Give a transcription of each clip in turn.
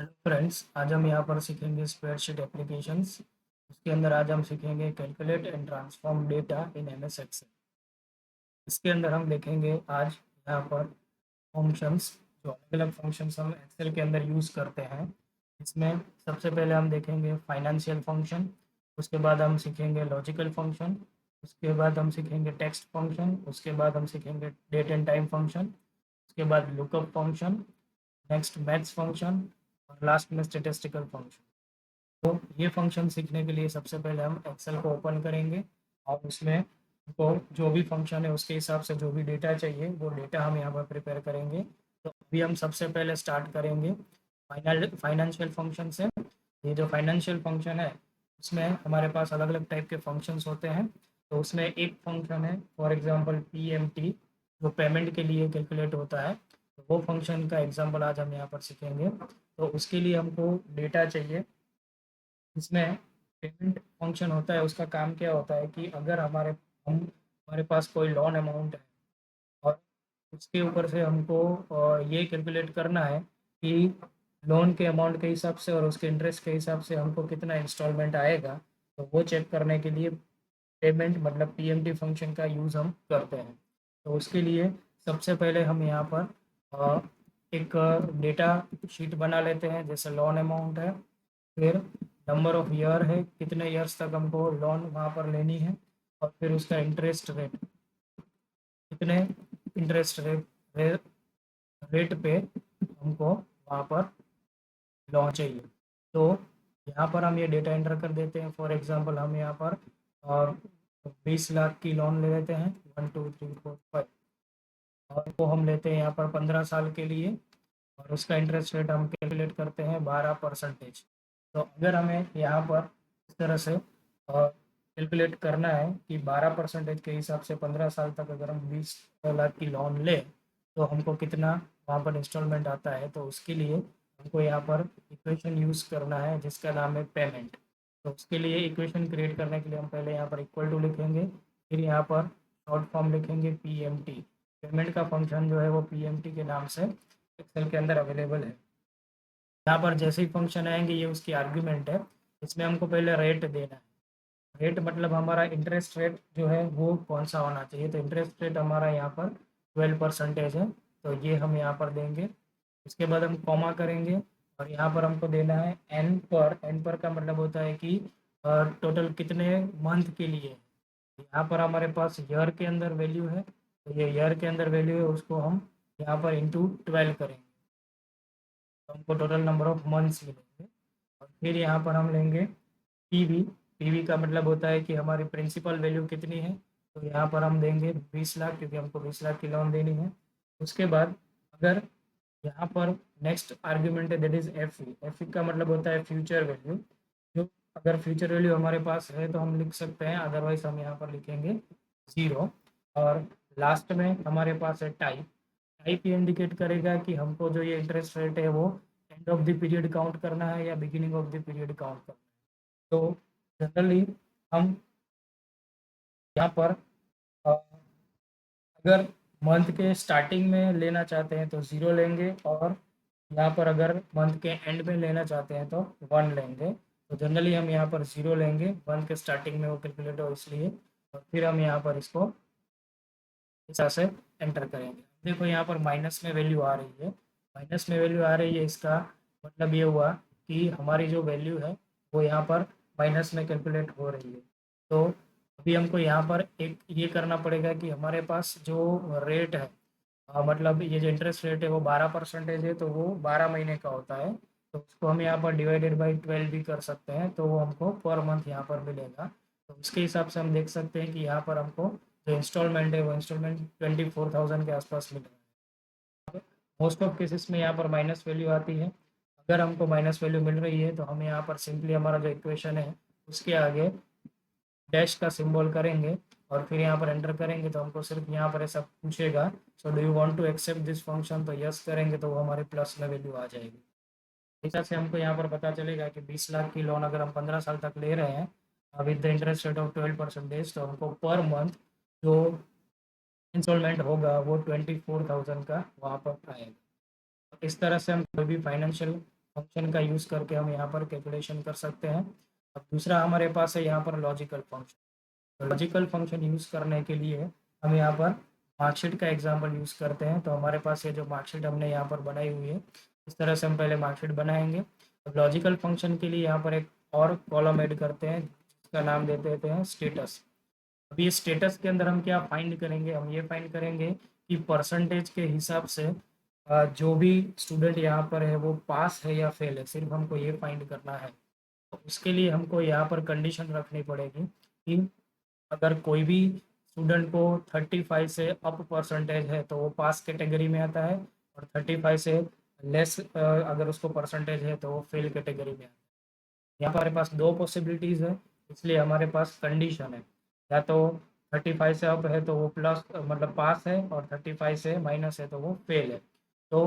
Hello friends, आज हम यहाँ पर सीखेंगे स्प्रेडशीट एप्लीकेशंस। उसके अंदर आज हम सीखेंगे calculate and transform data in MS Excel. इसके अंदर हम देखेंगे आज यहाँ पर फंक्शंस, जो अलग अलग फंक्शंस हम एक्सेल के अंदर यूज़ करते हैं। इसमें सबसे पहले हम देखेंगे फाइनेंशियल फंक्शन, उसके बाद हम सीखेंगे लॉजिकल फंक्शन, उसके बाद हम सीखेंगे टेक्स्ट फंक्शन, उसके बाद हम सीखेंगे डेट एंड टाइम फंक्शन, उसके बाद lookup function, next maths function और लास्ट में स्टेटिस्टिकल फंक्शन। तो ये फंक्शन सीखने के लिए सबसे पहले हम एक्सेल को ओपन करेंगे और उसमें तो जो भी फंक्शन है उसके हिसाब से जो भी डेटा चाहिए वो डेटा हम यहाँ पर प्रिपेयर करेंगे। तो अभी हम सबसे पहले स्टार्ट करेंगे फाइनेंशियल फंक्शन से। ये जो फाइनेंशियल फंक्शन है उसमें हमारे पास अलग अलग टाइप के फंक्शंस होते हैं। तो उसमें एक फंक्शन है फॉर एग्जांपल पीएमटी, जो पेमेंट के लिए कैलकुलेट होता है। तो वो फंक्शन का एग्जांपल आज हम यहाँ पर सीखेंगे। तो उसके लिए हमको डेटा चाहिए। इसमें पेमेंट फंक्शन होता है, उसका काम क्या होता है कि अगर हमारे पास कोई लोन अमाउंट है और उसके ऊपर से हमको ये कैलकुलेट करना है कि लोन के अमाउंट के हिसाब से और उसके इंटरेस्ट के हिसाब से हमको कितना इंस्टॉलमेंट आएगा। तो वो चेक करने के लिए पेमेंट मतलब पीएमटी फंक्शन का यूज़ हम करते हैं। तो उसके लिए सबसे पहले हम यहाँ पर एक डेटा शीट बना लेते हैं, जैसे लोन अमाउंट है, फिर नंबर ऑफ ईयर है, कितने ईयर्स तक हमको लोन वहाँ पर लेनी है, और फिर उसका इंटरेस्ट रेट, कितने इंटरेस्ट रेट पे हमको वहाँ पर लोन चाहिए। तो यहाँ पर हम ये डेटा एंटर कर देते हैं। फॉर एग्जांपल हम यहाँ पर और 20 लाख की लोन ले लेते हैं, 1 2 3 4 5, और वो हम लेते हैं यहाँ पर 15 साल के लिए, और उसका इंटरेस्ट रेट हम कैलकुलेट करते हैं 12%। तो अगर हमें यहाँ पर इस तरह से कैलकुलेट करना है कि 12% के हिसाब से 15 साल तक अगर हम 20 लाख की लोन लें तो हमको कितना वहाँ पर इंस्टॉलमेंट आता है, तो उसके लिए हमको यहाँ पर इक्वेशन यूज़ करना है जिसका नाम है पेमेंट। तो उसके लिए इक्वेशन क्रिएट करने के लिए हम पहले यहाँ पर इक्वल टू लिखेंगे, फिर यहाँ पर शॉर्ट फॉर्म लिखेंगे पीएमटी। पेमेंट का फंक्शन जो है वो पीएमटी के नाम से एक्सेल के अंदर अवेलेबल है। यहाँ पर जैसे ही फंक्शन आएंगे ये उसकी आर्ग्यूमेंट है। इसमें हमको पहले रेट देना है। रेट मतलब हमारा इंटरेस्ट रेट जो है वो कौन सा होना चाहिए। तो इंटरेस्ट रेट हमारा यहाँ पर 12% है, तो ये हम यहाँ पर देंगे। उसके बाद हम कॉमा करेंगे और यहाँ पर हमको देना है एन पर का मतलब होता है कि टोटल कितने मंथ के लिए। यहाँ पर हमारे पास ईयर के अंदर वैल्यू है, तो ये ईयर के अंदर वैल्यू है, उसको हम यहाँ पर इंटू 12 करेंगे, तो हमको टोटल नंबर ऑफ मंथ्स मिलेंगे। और फिर यहाँ पर हम लेंगे पीवी। पीवी का मतलब होता है कि हमारी प्रिंसिपल वैल्यू कितनी है। तो यहाँ पर हम देंगे 20 लाख, क्योंकि हमको 20 लाख की लोन देनी है। उसके बाद अगर यहाँ पर नेक्स्ट आर्ग्यूमेंट है दैट इज एफ का मतलब होता है फ्यूचर वैल्यू। जो अगर फ्यूचर वैल्यू हमारे पास है तो हम लिख सकते हैं, अदरवाइज हम यहाँ पर लिखेंगे 0। और लास्ट में हमारे पास है टाइप। टाइप ये इंडिकेट करेगा कि हमको जो ये इंटरेस्ट रेट है वो end of the period count करना है या beginning of the period count करना है। तो जनरली हम यहाँ पर अ, अगर मंथ के स्टार्टिंग में लेना चाहते हैं तो 0 लेंगे, और यहाँ पर अगर मंथ के एंड में लेना चाहते हैं तो 1 लेंगे। तो जनरली हम यहाँ पर 0 लेंगे, मंथ के स्टार्टिंग में वो कैलकुलेट हो इसलिए। और फिर हम यहाँ पर इसको इस तरह से एंटर करेंगे। देखो यहाँ पर माइनस में वैल्यू आ रही है। माइनस में वैल्यू आ रही है, इसका मतलब ये हुआ कि हमारी जो वैल्यू है वो यहाँ पर माइनस में कैलकुलेट हो रही है। तो अभी हमको यहाँ पर एक ये करना पड़ेगा कि हमारे पास जो रेट है, मतलब ये जो इंटरेस्ट रेट है वो 12% है, तो वो 12 महीने का होता है। तो उसको हम यहाँ पर डिवाइडेड बाई 12 भी कर सकते हैं, तो वो हमको पर मंथ यहाँ पर मिलेगा। तो उसके हिसाब से हम देख सकते हैं कि यहाँ पर हमको जो इंस्टॉलमेंट है वो इंस्टॉलमेंट 24,000 के आसपास मिल रहा है। मोस्ट ऑफ केसेस में यहाँ पर माइनस वैल्यू आती है। अगर हमको माइनस वैल्यू मिल रही है तो हम यहाँ पर सिंपली हमारा जो इक्वेशन है उसके आगे डैश का सिंबल करेंगे और फिर यहाँ पर एंटर करेंगे। तो हमको सिर्फ यहाँ पर ऐसा पूछेगा, so do you want to accept this function, तो यस करेंगे तो वो हमारे प्लस में वैल्यू आ जाएगी। इस हिसाब से हमको यहाँ पर पता चलेगा कि 20 लाख की लोन अगर हम 15 साल तक ले रहे हैं with the interest rate of 12%, तो हमको पर मंथ जो इंस्टॉलमेंट होगा वो 24,000 का वहाँ पर आएगा। इस तरह से हम कोई भी फाइनेंशियल फंक्शन का यूज़ करके हम यहाँ पर कैलकुलेशन कर सकते हैं। अब दूसरा हमारे पास है यहाँ पर लॉजिकल फंक्शन। तो लॉजिकल फंक्शन यूज़ करने के लिए हम यहाँ पर मार्कशीट का एग्जांपल यूज़ करते हैं। तो हमारे पास ये जो मार्कशीट हमने यहाँ पर बनाई हुई है, इस तरह से हम पहले मार्कशीट बनाएंगे। अब लॉजिकल फंक्शन के लिए यहाँ पर एक और कॉलम ऐड करते हैं, जिसका नाम दे देते हैं स्टेटस। अब ये स्टेटस के अंदर हम क्या फाइंड करेंगे, हम ये फाइंड करेंगे कि परसेंटेज के हिसाब से जो भी स्टूडेंट यहाँ पर है वो पास है या फेल है, सिर्फ हमको ये फाइंड करना है। तो उसके लिए हमको यहाँ पर कंडीशन रखनी पड़ेगी कि अगर कोई भी स्टूडेंट को 35 से अप परसेंटेज है तो वो पास कैटेगरी में आता है, और 35 से लेस अगर उसको परसेंटेज है तो वो फेल कैटेगरी में आता है। यहाँ पर हमारे पास दो पॉसिबिलिटीज़ है, इसलिए हमारे पास कंडीशन है, या तो 35 से अप है तो वो प्लस मतलब पास है, और 35 से माइनस है तो वो फेल है। तो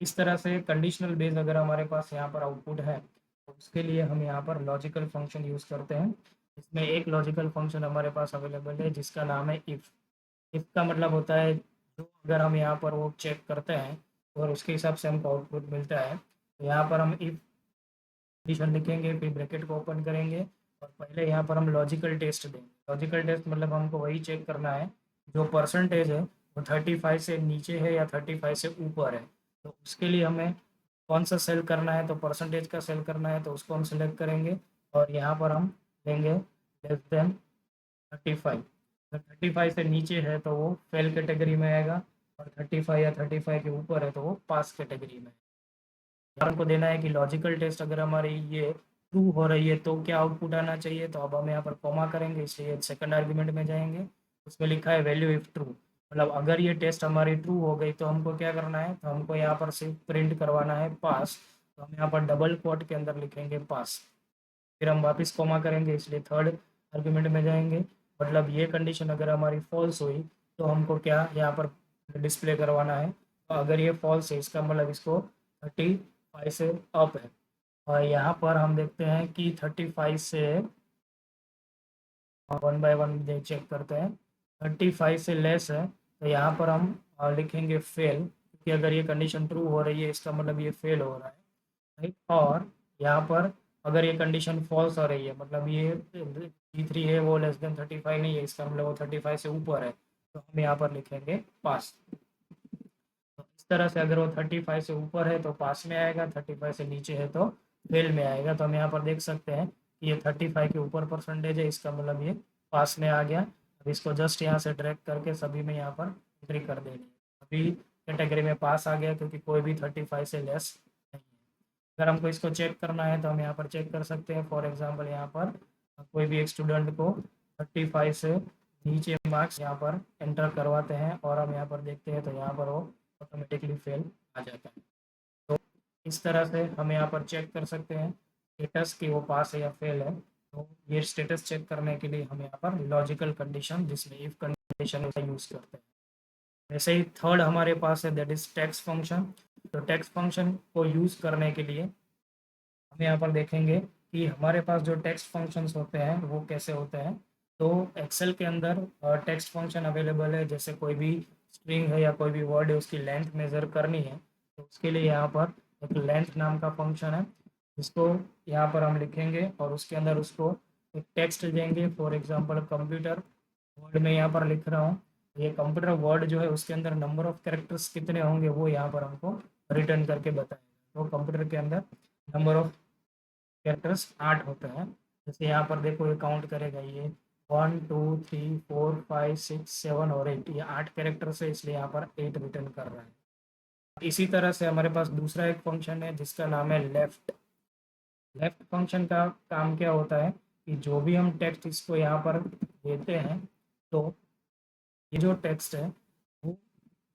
इस तरह से कंडीशनल बेस अगर हमारे पास यहाँ पर आउटपुट है, तो उसके लिए हम यहाँ पर लॉजिकल फंक्शन यूज़ करते हैं। इसमें एक लॉजिकल फंक्शन हमारे पास अवेलेबल है जिसका नाम है इफ़। इफ़ का मतलब होता है जो अगर हम यहाँ पर वो चेक करते हैं और उसके हिसाब से हमको आउटपुट मिलता है, तो यहाँ पर हम इफ़ कंडीशन लिखेंगे, फिर ब्रैकेट को ओपन करेंगे, और पहले यहाँ पर हम लॉजिकल टेस्ट देंगे। लॉजिकल टेस्ट मतलब हमको वही चेक करना है जो परसेंटेज है वो 35 से नीचे है या 35 से ऊपर है। तो उसके लिए हमें कौन सा सेल करना है, तो परसेंटेज का सेल करना है, तो उसको हम सिलेक्ट करेंगे, और यहाँ पर हम देंगे लेस देन 35। अगर 35 से नीचे है तो वो फेल कैटेगरी में आएगा, और 35 या 35 के ऊपर है तो वो पास कैटेगरी में। हमको देना है कि लॉजिकल टेस्ट अगर हमारी ये ट्रू हो रही है तो क्या आउटपुट आना चाहिए। तो अब हम यहाँ पर कॉमा करेंगे, इसलिए सेकंड आर्गुमेंट में जाएंगे, उसमें लिखा है वैल्यू इफ ट्रू, मतलब अगर ये टेस्ट हमारी ट्रू हो गई तो हमको क्या करना है, तो हमको यहाँ पर सिर्फ प्रिंट करवाना है पास। तो हम यहाँ पर डबल कोट के अंदर लिखेंगे पास, फिर हम वापस कॉमा करेंगे, इसलिए थर्ड आर्गुमेंट में जाएंगे। मतलब ये कंडीशन अगर हमारी फॉल्स हुई तो हमको क्या यहाँ पर डिस्प्ले करवाना है, तो अगर ये फॉल्स है इसका मतलब इसको 35 से अप है। और यहाँ पर हम देखते हैं कि 35 से वन बाय वन चेक करते हैं, 35 से लेस है तो यहाँ पर हम लिखेंगे फेल, क्योंकि अगर ये कंडीशन ट्रू हो रही है इसका मतलब ये फेल हो रहा है, राइट। और यहाँ पर अगर ये कंडीशन फॉल्स हो रही है, मतलब ये T3 है वो लेस देन 35 नहीं है, इसका मतलब वो 35 से ऊपर है, तो हम यहाँ पर लिखेंगे पास। तो इस तरह से अगर वो 35 से ऊपर है तो पास में आएगा, 35 से नीचे है तो फेल में आएगा। तो हम यहाँ पर देख सकते हैं कि ये 35 के ऊपर परसेंटेज है, इसका मतलब ये पास में आ गया। अब इसको जस्ट यहाँ से ड्रैग करके सभी में यहाँ पर एंट्री कर देनी है। अभी कैटेगरी में पास आ गया क्योंकि कोई भी 35 से लेस नहीं है। अगर हमको इसको चेक करना है तो हम यहाँ पर चेक कर सकते हैं। फॉर एग्जांपल यहाँ पर कोई भी एक स्टूडेंट को 35 से नीचे मार्क्स यहाँ पर एंटर करवाते हैं और हम यहाँ पर देखते हैं तो यहाँ पर वो ऑटोमेटिकली फेल आ जाता है। तो इस तरह से हम यहाँ पर चेक कर सकते हैं स्टेटस कि वो पास है या फेल है। तो ये स्टेटस चेक करने के लिए हम यहाँ पर लॉजिकल कंडीशन जिसमें इफ कंडीशन का यूज़ करते हैं। वैसे ही थर्ड हमारे पास है दैट इज टेक्स्ट फंक्शन। तो टेक्स्ट फंक्शन को यूज़ करने के लिए हम यहाँ पर देखेंगे कि हमारे पास जो टेक्स्ट फंक्शंस होते हैं वो कैसे होते हैं। तो एक्सेल के अंदर टेक्स्ट फंक्शन अवेलेबल है, जैसे कोई भी स्ट्रिंग है या कोई भी वर्ड है उसकी लेंथ मेज़र करनी है, तो उसके लिए यहाँ पर एक लेंथ नाम का फंक्शन है, जिसको यहाँ पर हम लिखेंगे और उसके अंदर उसको एक टेक्स्ट देंगे। फॉर एग्जांपल कंप्यूटर वर्ड में यहाँ पर लिख रहा हूँ, ये कंप्यूटर वर्ड जो है उसके अंदर नंबर ऑफ कैरेक्टर्स कितने होंगे वो यहाँ पर हमको रिटर्न करके बताएगा। तो कंप्यूटर के अंदर नंबर ऑफ कैरेक्टर्स 8 होते हैं। जैसे यहाँ पर देखो ये काउंट करेगा, ये 1 2 3 4 5 6 7 और 8, ये 8 कैरेक्टर्स है इसलिए यहाँ पर 8 रिटर्न कर रहा है। इसी तरह से हमारे पास दूसरा एक फंक्शन है जिसका नाम है लेफ्ट। लेफ्ट फंक्शन का काम क्या होता है कि जो भी हम टेक्स्ट इसको यहाँ पर देते हैं, तो ये जो टेक्स्ट है वो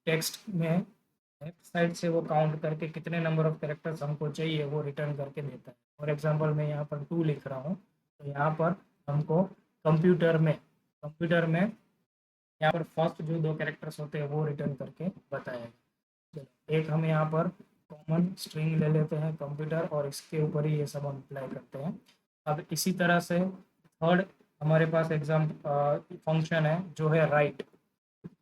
टेक्स्ट में लेफ्ट साइड से वो काउंट करके कितने नंबर ऑफ कैरेक्टर्स हमको चाहिए वो रिटर्न करके देता है। फॉर एग्जांपल मैं यहाँ पर 2 लिख रहा हूँ, तो यहाँ पर हमको कंप्यूटर में यहाँ पर फर्स्ट जो 2 कैरेक्टर्स होते हैं वो रिटर्न करके बताएगा। चलो एक हम यहाँ पर कॉमन स्ट्रिंग ले लेते हैं कंप्यूटर, और इसके ऊपर ही ये सब हम अप्लाई करते हैं। अब इसी तरह से थर्ड हमारे पास एग्जाम फंक्शन है जो है राइट।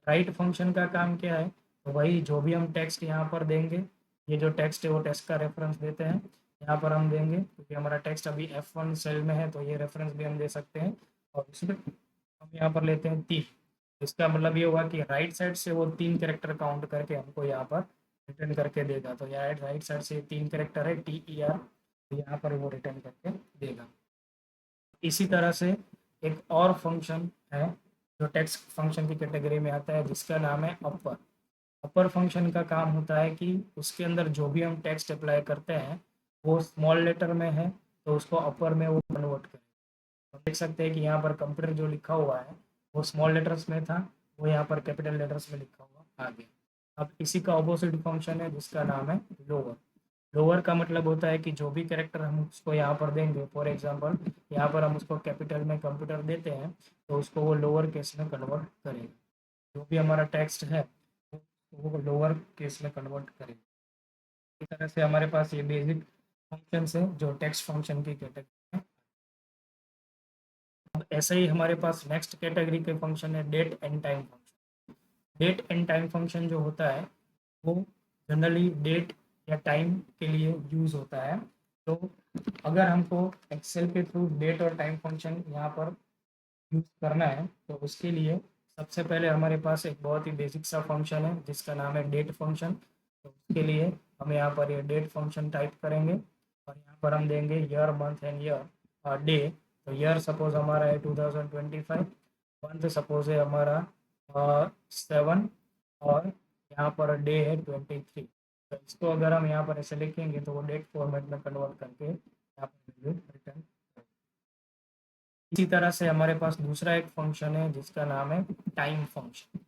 राइट फंक्शन का काम क्या है, तो वही जो भी हम टेक्स्ट यहाँ पर देंगे ये जो टेक्स्ट है वो टेक्स्ट का रेफरेंस देते हैं, यहाँ पर हम देंगे क्योंकि हमारा टेक्स्ट अभी F1 सेल में है तो ये रेफरेंस भी हम दे सकते हैं। और इसमें हम यहाँ पर लेते हैं 3, इसका मतलब ये हुआ कि राइट साइड से वो 3 कैरेक्टर काउंट करके हमको यहाँ पर रिटर्न करके देगा। तो यहाँ राइट साइड से 3 कैरेक्टर है TER, तो यहाँ पर वो रिटर्न करके देगा। इसी तरह से एक और फंक्शन है जो टेक्स्ट फंक्शन की कैटेगरी में आता है जिसका नाम है अपर। अपर फंक्शन का काम होता है कि उसके अंदर जो भी हम टेक्स्ट अप्लाई करते हैं वो स्मॉल लेटर में है तो उसको अपर में वो कन्वर्ट करें। हम देख सकते हैं कि यहाँ पर कंप्यूटर जो लिखा हुआ है वो स्मॉल लेटर्स में था, वो यहाँ पर कैपिटल लेटर्स में लिखा हुआ आ गया। अब इसी का ऑपोजिट फंक्शन है जिसका नाम है लोअर। लोअर का मतलब होता है कि जो भी कैरेक्टर हम उसको यहाँ पर देंगे, फॉर एग्जांपल यहाँ पर हम उसको कैपिटल में कंप्यूटर देते हैं तो उसको वो लोअर केस में कन्वर्ट करेगा। जो भी हमारा टेक्स्ट है वो लोअर केस में कन्वर्ट करेगा। इस तरह से हमारे पास ये बेसिक फंक्शन है जो टेक्स्ट फंक्शन की कैटेगरी है। अब ऐसे ही हमारे पास नेक्स्ट कैटेगरी के फंक्शन है date and time function. Date and time function जो होता है वो जनरली डेट या टाइम के लिए यूज़ होता है। तो अगर हमको एक्सेल के थ्रू डेट और टाइम फंक्शन यहाँ पर यूज़ करना है तो उसके लिए सबसे पहले हमारे पास एक बहुत ही बेसिक सा फंक्शन है जिसका नाम है डेट फंक्शन। तो उसके लिए हम यहाँ पर ये डेट फंक्शन टाइप करेंगे और यहाँ पर हम देंगे year month and year day. तो ईयर सपोज हमारा है 2025, मंथ सपोज है हमारा 7 और यहाँ पर डे है 23। तो इसको अगर हम यहाँ पर ऐसे लिखेंगे तो वो डेट फॉर्मेट में कन्वर्ट करके यहाँ पर वैल्यू रिटर्न। इसी तरह से हमारे पास दूसरा एक फंक्शन है जिसका नाम है टाइम फंक्शन।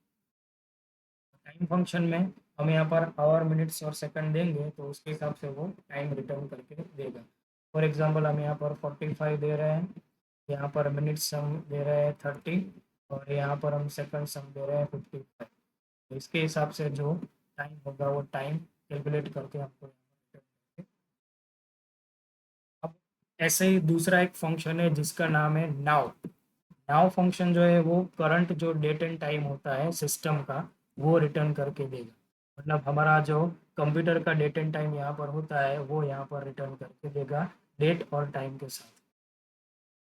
टाइम फंक्शन में हम यहाँ पर आवर मिनट्स और सेकंड देंगे तो उसके हिसाब से वो टाइम रिटर्न करके देगा। फॉर एग्जांपल हम यहाँ पर 45 दे रहे हैं, यहाँ पर मिनट्स हम दे रहे हैं 30 और यहाँ पर हम सेकंड्स हम दे रहे हैं 55। तो इसके हिसाब से जो टाइम होगा वो टाइम कैलकुलेट करके आपको return करके। अब ऐसे ही दूसरा एक फंक्शन है जिसका नाम है नाउ। नाउ फंक्शन जो है वो करंट जो डेट एंड टाइम होता है सिस्टम का वो रिटर्न करके देगा। मतलब हमारा जो कंप्यूटर का डेट एंड टाइम यहाँ पर होता है वो यहाँ पर रिटर्न करके देगा डेट और टाइम के साथ।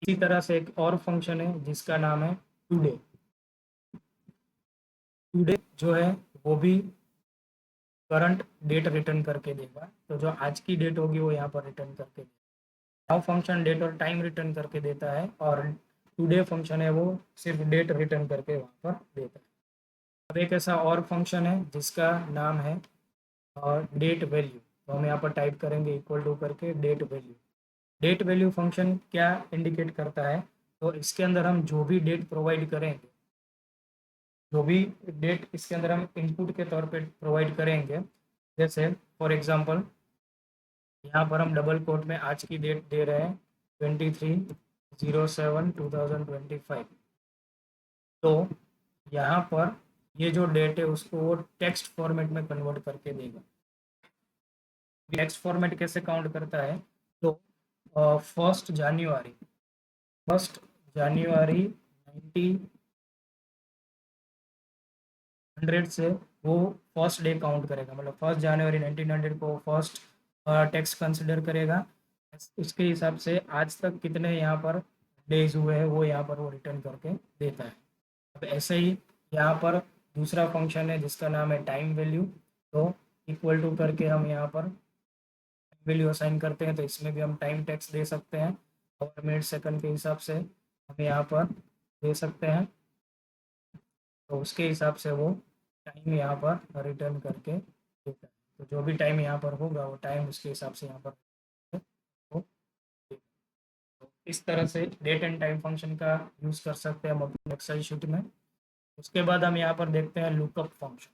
इसी तरह से एक और फंक्शन है जिसका नाम है टुडे। टुडे जो है वो भी करंट डेट रिटर्न करके देगा। तो जो आज की डेट होगी वो यहाँ पर रिटर्न करके देगा। नाउ फंक्शन डेट और टाइम रिटर्न करके देता है और टुडे फंक्शन है वो सिर्फ डेट रिटर्न करके वहाँ पर देता है। अब एक ऐसा और फंक्शन है जिसका नाम है डेट वैल्यू। तो हम यहाँ पर टाइप करेंगे इक्वल टू करके date value. Date value function क्या इंडिकेट करता है, तो इसके अंदर हम जो भी डेट प्रोवाइड करेंगे, जो भी डेट इसके अंदर हम इनपुट के तौर पे प्रोवाइड करेंगे, जैसे फॉर एग्जांपल यहाँ पर हम डबल कोट में आज की डेट दे रहे हैं 23/07/2025। तो यहाँ पर ये जो डेट है उसको वो टेक्स्ट फॉर्मेट में कन्वर्ट करके देगा। टेक्स्ट फॉर्मेट कैसे काउंट करता है, तो 1 जनवरी 1900 से वो फर्स्ट डे काउंट करेगा। मतलब 1 जनवरी 1900 को फर्स्ट टेक्स्ट कंसिडर करेगा। उसके हिसाब से आज तक कितने यहाँ पर डेज हुए हैं वो यहाँ पर वो रिटर्न करके देता है। अब ऐसे ही यहाँ पर दूसरा फंक्शन है जिसका नाम है टाइम वैल्यू। तो इक्वल टू करके हम यहाँ पर वैल्यू असाइन करते हैं तो इसमें भी हम टाइम टेक्स्ट दे सकते हैं और मिनट सेकंड के हिसाब से हम यहाँ पर दे सकते हैं। तो उसके हिसाब से वो टाइम यहाँ पर रिटर्न करके देता है। तो जो भी टाइम यहाँ पर होगा वो टाइम उसके हिसाब से यहाँ पर वो देगा। तो इस तरह से डेट एंड टाइम फंक्शन का यूज़ कर सकते हैं हम अपने एक्सेल शीट में। उसके बाद हम यहाँ पर देखते हैं लुकअप फंक्शन।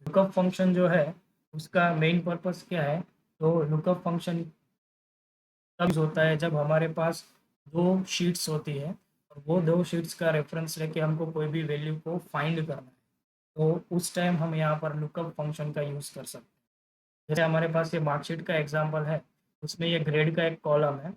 लुकअप फंक्शन जो है उसका मेन पर्पस क्या है, तो लुकअप फंक्शन तब यूज़ होता है जब हमारे पास दो शीट्स होती है और वो दो शीट्स का रेफरेंस लेके हमको कोई भी वैल्यू को फाइंड करना है। तो उस टाइम हम यहाँ पर लुकअप फंक्शन का यूज़ कर सकते हैं। जैसे हमारे पास ये मार्कशीट का एग्जांपल है, उसमें ये ग्रेड का एक कॉलम है।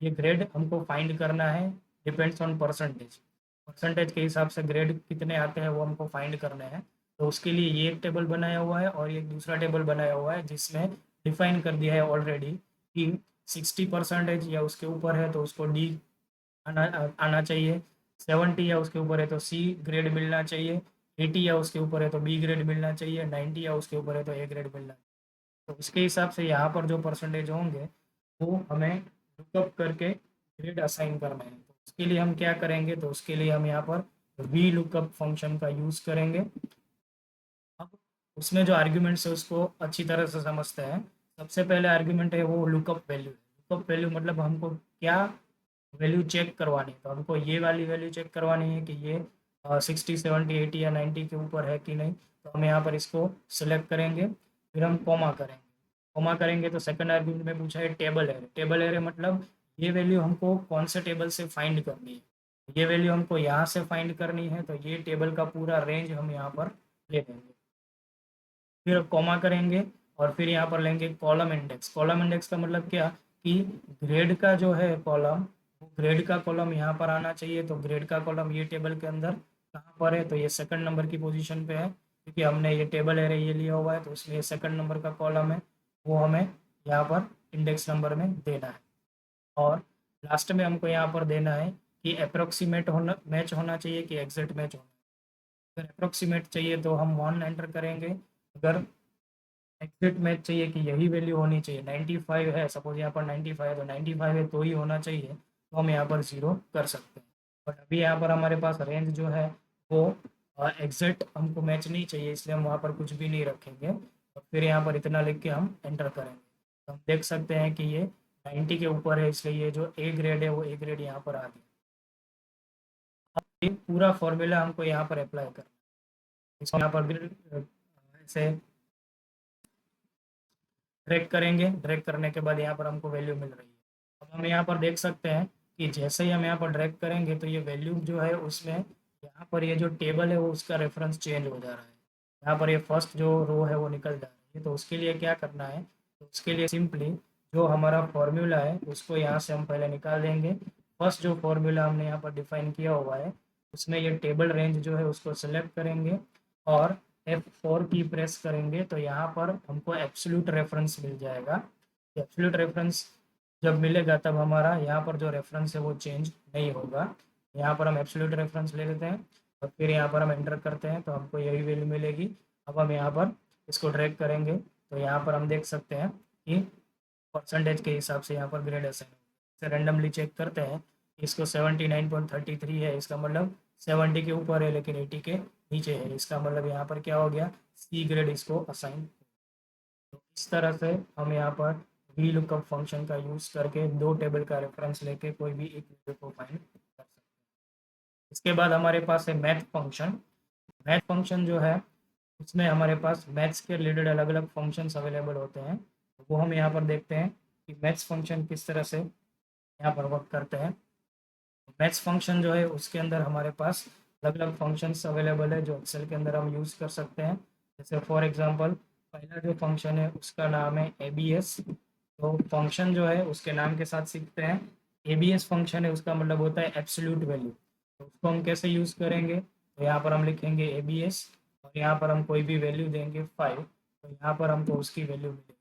ये ग्रेड हमको फाइंड करना है, डिपेंड्स ऑन परसेंटेज। परसेंटेज के हिसाब से ग्रेड कितने आते हैं वो हमको फाइंड करने हैं। तो उसके लिए ये एक टेबल बनाया हुआ है और एक दूसरा टेबल बनाया हुआ है जिसमें डिफाइन कर दिया है ऑलरेडी कि 60% या उसके ऊपर है तो उसको डी आना आना चाहिए, 70 या उसके ऊपर है तो सी ग्रेड मिलना चाहिए, 80 या उसके ऊपर है तो बी ग्रेड मिलना चाहिए, 90 या उसके ऊपर है तो ए ग्रेड मिलना चाहिए। तो उसके हिसाब से यहाँ पर जो परसेंटेज होंगे वो हमें लुकअप करके ग्रेड असाइन करना है। तो उसके लिए हम क्या करेंगे, तो उसके लिए हम यहाँ पर वी लुकअप फंक्शन का यूज़ करेंगे। अब उसमें जो आर्ग्यूमेंट्स है उसको अच्छी तरह से समझते हैं। सबसे पहले आर्ग्यूमेंट है वो लुकअप वैल्यू। लुकअप वैल्यू मतलब हमको क्या वैल्यू चेक करवानी है, तो हमको ये वाली वैल्यू चेक करवानी है कि ये 60 70 80 या 90 के ऊपर है कि नहीं। तो हम यहाँ पर इसको सिलेक्ट करेंगे, फिर हम कॉमा करेंगे। कॉमा करेंगे तो सेकंड आर्ग्यूमेंट में पूछा है टेबल एरे। टेबल एरे मतलब ये वैल्यू हमको कौन से टेबल से फाइंड करनी है। ये वैल्यू हमको यहाँ से फाइंड करनी है, तो ये टेबल का पूरा रेंज हम यहाँ पर ले लेंगे। फिर कॉमा करेंगे और फिर यहाँ पर लेंगे कॉलम इंडेक्स। कॉलम इंडेक्स का मतलब क्या कि ग्रेड का जो है कॉलम, ग्रेड का कॉलम यहाँ पर आना चाहिए। तो ग्रेड का कॉलम ये टेबल के अंदर कहाँ पर है, तो ये सेकंड नंबर की पोजीशन पे है, क्योंकि हमने ये टेबल एरे ये लिया हुआ है तो उसमें ये सेकंड नंबर का कॉलम है, वो हमें यहाँ पर इंडेक्स नंबर में देना है। और लास्ट में हमको यहाँ पर देना है कि अप्रोक्सीमेट होना मैच होना चाहिए कि एग्जैक्ट मैच होना। अगर अप्रोक्सीमेट चाहिए तो हम 1 एंटर करेंगे, अगर एग्जैक्ट मैच चाहिए कि यही वैल्यू होनी चाहिए, 95 है सपोज, यहाँ पर 95 है तो 95 है तो ही होना चाहिए, तो हम यहाँ पर 0 कर सकते हैं। बट अभी यहाँ पर हमारे पास रेंज जो है वो एग्जैक्ट हमको मैच नहीं चाहिए, इसलिए हम वहाँ पर कुछ भी नहीं रखेंगे और फिर यहाँ पर इतना लिख के हम एंटर करेंगे। तो हम देख सकते हैं कि ये 90 के ऊपर है, इसलिए ये जो ए ग्रेड है वो ए ग्रेड यहाँ पर आ गया। अब ये पूरा फॉर्मूला हमको यहाँ पर अप्लाई करना है। इसको यहाँ पर ऐसे ड्रैग करेंगे, ड्रैग करने के बाद यहाँ पर हमको वैल्यू मिल रही है। अब हम यहाँ पर देख सकते हैं कि जैसे ही हम यहाँ पर ड्रैग करेंगे तो ये वैल्यू जो है उसमें यहाँ पर ये जो टेबल है वो उसका रेफरेंस चेंज हो जा रहा है। यहाँ पर ये फर्स्ट जो रो है वो निकल जा रही है। तो उसके लिए क्या करना है, तो उसके लिए सिंपली जो हमारा फॉर्मूला है उसको यहाँ से हम पहले निकाल देंगे। फर्स्ट जो फॉर्मूला हमने यहाँ पर डिफाइन किया हुआ है उसमें ये टेबल रेंज जो है उसको सेलेक्ट करेंगे और F4 की प्रेस करेंगे तो यहाँ पर हमको एब्सोल्यूट रेफरेंस मिल जाएगा। एब्सोल्यूट रेफरेंस जब मिलेगा तब हमारा यहाँ पर जो रेफरेंस है वो चेंज नहीं होगा। यहाँ पर हम एब्सोल्यूट रेफरेंस ले लेते हैं और फिर यहाँ पर हम एंटर करते हैं तो हमको यही वैल्यू मिलेगी। अब हम यहाँ पर इसको ड्रैग करेंगे तो यहाँ पर हम देख सकते हैं कि परसेंटेज के हिसाब से यहाँ पर ग्रेड असाइन से रैंडमली चेक करते हैं। इसको 79.33 है, इसका मतलब 70 के ऊपर है लेकिन 80 के नीचे है, इसका मतलब यहाँ पर क्या हो गया, सी ग्रेड इसको असाइन। तो इस तरह से हम यहाँ पर वी लुकअप फंक्शन का यूज़ करके दो टेबल का रेफरेंस लेके कोई भी एक वैल्यू को फाइंड कर सकते हैं। इसके बाद हमारे पास है मैथ फंक्शन। मैथ फंक्शन जो है उसमें हमारे पास मैथ्स के रिलेटेड अलग अलग फंक्शंस अवेलेबल होते हैं, तो वो हम यहाँ पर देखते हैं कि मैथ्स फंक्शन किस तरह से यहाँ पर वर्क करते हैं। मैथ्स फंक्शन जो है उसके अंदर हमारे पास अलग अलग फंक्शंस अवेलेबल है जो एक्सेल के अंदर हम यूज़ कर सकते हैं। जैसे फॉर एग्जांपल पहला जो फंक्शन है उसका नाम है एबीएस। तो फंक्शन जो है उसके नाम के साथ सीखते हैं। एबीएस फंक्शन है उसका मतलब होता है एब्सोल्यूट वैल्यू। तो उसको हम कैसे यूज़ करेंगे, तो यहाँ पर हम लिखेंगे एबीएस और यहाँ पर हम कोई भी वैल्यू देंगे 5, तो यहाँ पर हमको उसकी वैल्यू मिलेगी।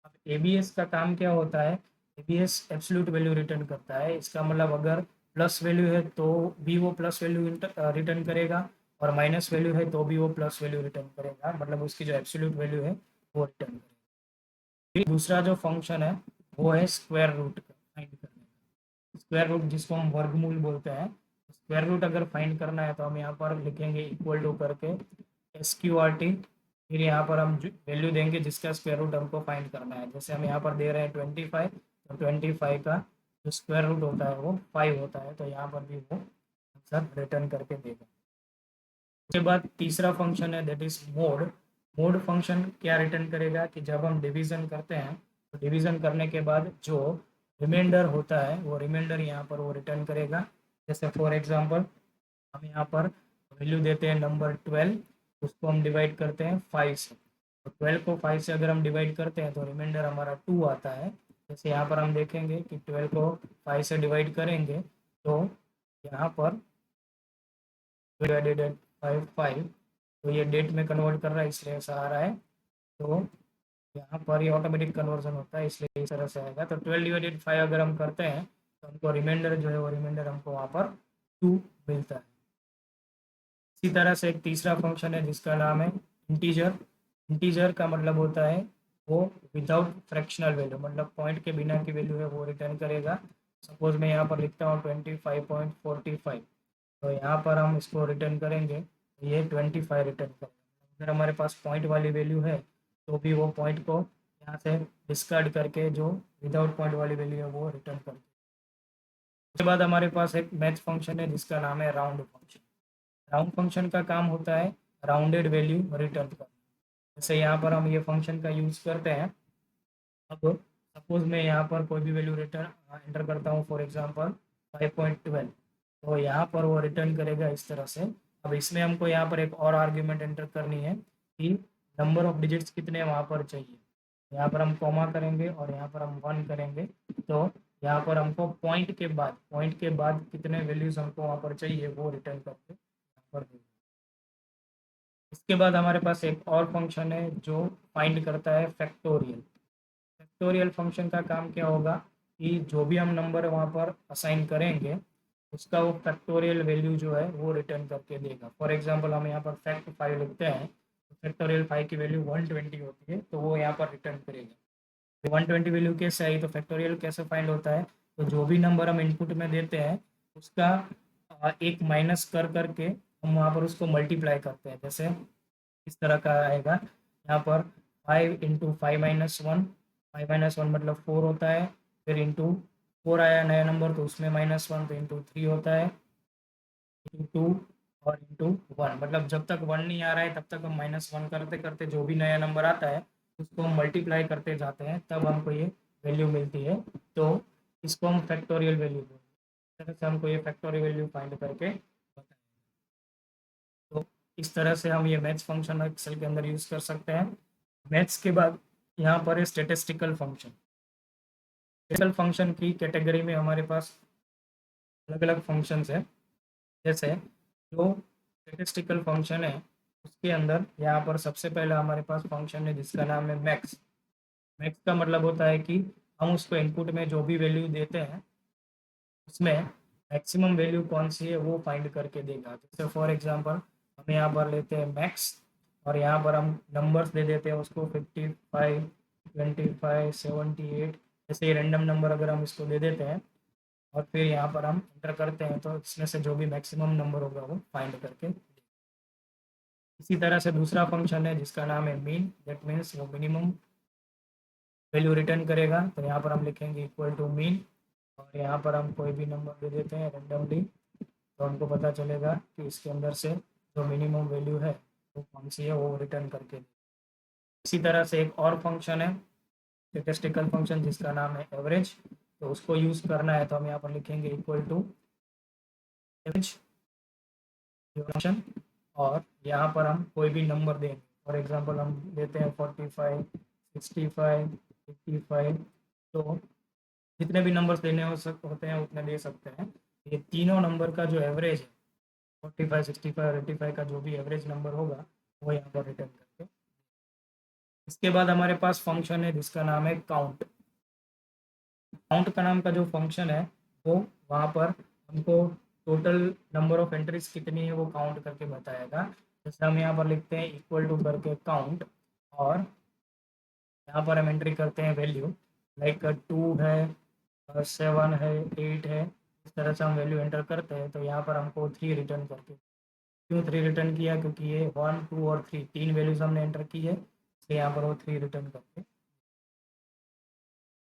अब एबीएस का काम क्या होता है, एबीएस एब्सोल्यूट वैल्यू रिटर्न करता है। इसका मतलब अगर प्लस वैल्यू है तो भी वो प्लस वैल्यू रिटर्न करेगा और माइनस वैल्यू है तो भी वो प्लस वैल्यू रिटर्न करेगा, मतलब उसकी जो एब्सोल्यूट वैल्यू है वो रिटर्न करेगा। फिर दूसरा जो फंक्शन है वो है स्क्वायर रूट फाइंड करने का। स्क्वायर रूट जिसको हम वर्गमूल बोलते हैं, स्क्वायर रूट अगर फाइंड करना है तो हम यहाँ पर लिखेंगे इक्वल टू करके SQRT, फिर यहाँ पर हम वैल्यू देंगे जिसका स्क्वायर रूट हमको फाइंड करना है। जैसे हम यहाँ पर दे रहे हैं 25, तो 25 का जो स्क्वायर रूट होता है वो 5 होता है, तो यहाँ पर भी वो आंसर रिटर्न करके देगा। उसके बाद तीसरा फंक्शन है that is mode. Mode function क्या रिटर्न करेगा कि जब हम डिवीजन करते हैं तो डिवीजन करने के बाद जो रिमाइंडर होता है वो रिमाइंडर यहाँ पर वो रिटर्न करेगा। जैसे फॉर एग्जांपल हम यहाँ पर वैल्यू देते हैं नंबर 12, उसको हम डिवाइड करते हैं 5 से। तो 12 को 5 से अगर हम डिवाइड करते हैं तो रिमाइंडर हमारा 2 आता है। जैसे यहाँ पर हम देखेंगे कि 12 को 5 से डिवाइड करेंगे तो यहाँ पर डिवाइडेड 5 5, तो ये डेट में कन्वर्ट कर रहा है इसलिए ऐसा आ रहा है। तो यहाँ पर ये ऑटोमेटिक कन्वर्जन होता है इसलिए इस तरह से आएगा। तो 12/5 अगर हम करते हैं तो हमको रिमाइंडर जो है वो रिमाइंडर हमको वहाँ पर 2 मिलता है। इसी तरह से एक तीसरा फंक्शन है जिसका नाम है इंटीजर। इंटीजर का मतलब होता है वो विदाउट फ्रैक्शनल वैल्यू, मतलब पॉइंट के बिना की वैल्यू है वो रिटर्न करेगा। सपोज मैं यहाँ पर लिखता हूँ 25.45, तो यहाँ पर हम इसको रिटर्न करेंगे तो ये 25 रिटर्न करेगा। अगर हमारे पास पॉइंट वाली वैल्यू है तो भी वो पॉइंट को यहाँ से डिस्कार्ड करके जो विदाउट पॉइंट वाली वैल्यू है वो रिटर्न कर। उसके बाद हमारे पास एक मैथ फंक्शन है जिसका नाम है राउंड फंक्शन। राउंड फंक्शन का काम होता है राउंडेड वैल्यू रिटर्न करना। जैसे यहाँ पर हम ये फंक्शन का यूज़ करते हैं। अब सपोज मैं यहाँ पर कोई भी वैल्यू रिटर्न एंटर करता हूँ, फॉर एग्जांपल 5.12, तो यहाँ पर वो रिटर्न करेगा इस तरह से। अब इसमें हमको यहाँ पर एक और आर्ग्यूमेंट एंटर करनी है कि नंबर ऑफ डिजिट्स कितने वहाँ पर चाहिए। यहाँ पर हम कॉमा करेंगे और यहाँ पर हम 1 करेंगे। तो यहाँ पर हमको पॉइंट के बाद कितने वैल्यूज़ हमको वहाँ पर चाहिए वो रिटर्न करके यहाँ पर देंगे। इसके बाद हमारे पास एक और फंक्शन है जो फाइंड करता है फैक्टोरियल। फैक्टोरियल फंक्शन का काम क्या होगा कि जो भी हम नंबर वहाँ पर असाइन करेंगे उसका वो फैक्टोरियल वैल्यू जो है वो रिटर्न करके देगा। फॉर एग्जांपल हम यहाँ पर फैक्ट 5 लिखते हैं तो फैक्टोरियल 5 की वैल्यू 120 होती है, तो वो यहाँ पर रिटर्न करेगा। 120 वैल्यू कैसे आई, तो फैक्टोरियल कैसे फाइंड होता है, तो जो भी नंबर हम इनपुट में देते हैं उसका एक माइनस कर करके हम वहाँ पर उसको मल्टीप्लाई करते हैं। जैसे इस तरह का आएगा यहाँ पर 5 इंटू 5-1, 5-1 मतलब 4 होता है। फिर इंटू 4 आया नया नंबर तो उसमें -1, तो इंटू 3 होता है, इंटू 2 और इंटू 1। मतलब जब तक 1 नहीं आ रहा है तब तक हम -1 करते करते जो भी नया नंबर आता है उसको हम मल्टीप्लाई करते जाते हैं, तब हमको ये वैल्यू मिलती है। तो इसको हम फैक्टोरियल वैल्यू बोलते हैं। इस तरह से हमको ये फैक्टोरियल वैल्यू फाइंड करके बताएं। तो इस तरह से हम ये मैथ्स फंक्शन एक्सेल के अंदर यूज़ कर सकते हैं। मैथ्स के बाद यहाँ पर है स्टैटिस्टिकल फंक्शन। स्टैटिस्टिकल फंक्शन की कैटेगरी में हमारे पास अलग अलग फंक्शंस हैं। जैसे जो स्टैटिस्टिकल फंक्शन है उसके अंदर यहाँ पर सबसे पहला हमारे पास फंक्शन है जिसका नाम है मैक्स। मैक्स का मतलब होता है कि हम उसको इनपुट में जो भी वैल्यू देते हैं उसमें मैक्सिमम वैल्यू कौन सी है वो फाइंड करके देगा। जैसे फॉर एग्जांपल हम यहाँ पर लेते हैं मैक्स और यहाँ पर हम नंबर्स दे देते हैं उसको 55, 25, 78, ऐसे रैंडम नंबर अगर हम इसको दे देते हैं और फिर यहाँ पर हम एंटर करते हैं तो इसमें से जो भी मैक्सिमम नंबर होगा वो फाइंड करके। इसी तरह से दूसरा फंक्शन है जिसका नाम है मीन। दैट मीन्स वो मिनिमम वैल्यू रिटर्न करेगा। तो यहाँ पर हम लिखेंगे इक्वल टू मीन और यहाँ पर हम कोई भी नंबर दे देते हैं रैंडमली, तो हमको पता चलेगा कि इसके अंदर से जो मिनिमम वैल्यू है वो कौन सी है वो रिटर्न करके। इसी तरह से एक और फंक्शन है स्टैटिस्टिकल फंक्शन जिसका नाम है एवरेज। तो उसको यूज़ करना है तो हम यहाँ पर लिखेंगे इक्वल टू एवरेज फंक्शन और यहाँ पर हम कोई भी नंबर देंगे। फॉर एग्जांपल हम देते हैं 45, 65, 55, तो जितने भी नंबर्स देने होते हैं उतने दे सकते हैं। ये तीनों नंबर का जो एवरेज है 45, 65 और 85 का जो भी एवरेज नंबर होगा वो यहाँ पर रिटर्न करके। इसके बाद हमारे पास फंक्शन है जिसका नाम है काउंट। काउंट का नाम का जो फंक्शन है वो वहाँ पर हमको टोटल नंबर ऑफ एंट्रीज कितनी है वो काउंट करके बताएगा। जैसे हम यहाँ पर लिखते हैं इक्वल टू करके काउंट और यहाँ पर हम एंट्री करते हैं वैल्यू, लाइक 2 है, 7 है, 8 है। इस तरह से हम वैल्यू एंटर करते हैं तो यहाँ पर हमको 3 रिटर्न करके। क्यों 3 रिटर्न किया, क्योंकि ये 1, 2 और 3 तीन वैल्यूज हमने एंटर की है, इसलिए यहाँ पर वो 3 रिटर्न करके।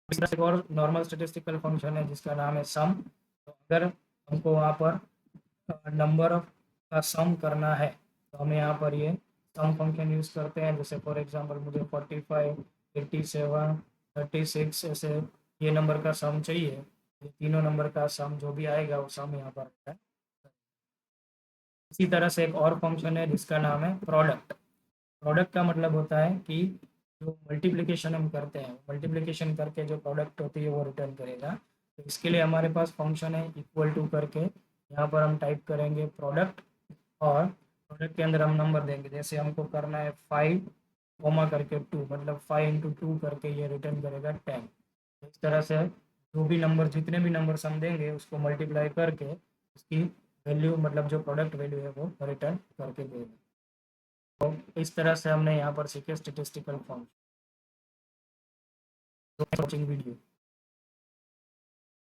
इस तरह से एक और नॉर्मल स्टेटिस्टिकल फंक्शन है जिसका नाम है सम। तो अगर हमको वहाँ पर नंबर का सम करना है तो हमें यहाँ पर ये सम फंक्शन यूज़ करते हैं। जैसे फॉर एग्जांपल मुझे 45, 87, 36 ऐसे ये नंबर का सम चाहिए, ये तीनों नंबर का सम जो भी आएगा वो सम यहाँ पर है। इसी तरह से एक और फंक्शन है जिसका नाम है प्रोडक्ट। प्रोडक्ट का मतलब होता है कि जो मल्टीप्लिकेशन हम करते हैं, मल्टीप्लिकेशन करके जो प्रोडक्ट होती है वो रिटर्न करेगा। तो इसके लिए हमारे पास फंक्शन है इक्वल टू करके, यहाँ पर हम टाइप करेंगे प्रोडक्ट और प्रोडक्ट के अंदर हम नंबर देंगे, जैसे हमको करना है 5 कोमा करके 2, मतलब 5 इंटू 2 करके ये रिटर्न करेगा 10। इस तरह से जो भी नंबर, जितने भी नंबर हम देंगे उसको मल्टीप्लाई करके उसकी वैल्यू, मतलब जो प्रोडक्ट वैल्यू है वो रिटर्न करके देगा। तो इस तरह से हमने यहाँ पर सीखे स्टेटिस्टिकल फॉर्म। Watching video.